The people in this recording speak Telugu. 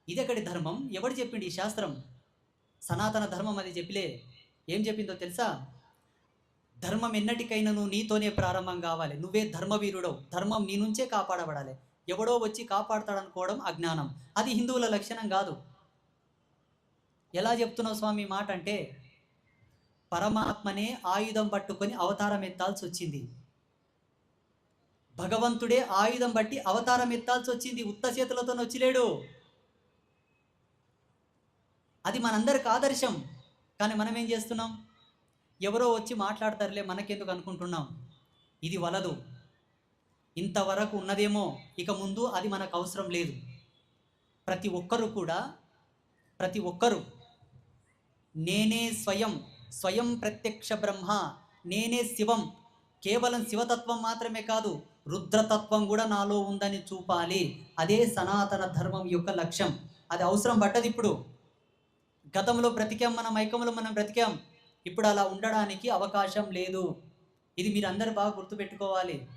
ఇదెక్కడి ధర్మం? ఎవడు చెప్పిండు ఈ శాస్త్రం? సనాతన ధర్మం అది చెప్పిలే. ఏం చెప్పిందో తెలుసా? ధర్మం ఎన్నటికైనా నువ్వు నీతోనే ప్రారంభం కావాలి. నువ్వే ధర్మవీరుడవు. ధర్మం నీ నుంచే కాపాడబడాలి. ఎవడో వచ్చి కాపాడతాడనుకోవడం అజ్ఞానం. అది హిందువుల లక్షణం కాదు. ఎలా చెప్తున్నావు స్వామి మాట అంటే, పరమాత్మనే ఆయుధం పట్టుకొని అవతారం ఎత్తాల్సి వచ్చింది. భగవంతుడే ఆయుధం బట్టి అవతారం ఎత్తాల్సి వచ్చింది. ఉత్త చేతులతో నొచ్చిలేడు. అది మనందరికి ఆదర్శం. కానీ మనం ఏం చేస్తున్నాం? ఎవరో వచ్చి మాట్లాడతారులే మనకెందుకు అనుకుంటున్నాం. ఇది వలదు. ఇంతవరకు ఉన్నదేమో, ఇక ముందు అది మనకు అవసరం లేదు. ప్రతి ఒక్కరు నేనే స్వయం ప్రత్యక్ష బ్రహ్మ, నేనే శివం, కేవలం శివతత్వం మాత్రమే కాదు, రుద్రతత్వం కూడా నాలో ఉందని చూపాలి. అదే సనాతన ధర్మం యొక్క లక్ష్యం. అది అవసరం పడ్డది ఇప్పుడు. గతంలో బ్రతికాం, మన మైకంలో మనం బ్రతికాం. ఇప్పుడు అలా ఉండడానికి అవకాశం లేదు. ఇది మీరు అందరూ బాగా గుర్తుపెట్టుకోవాలి.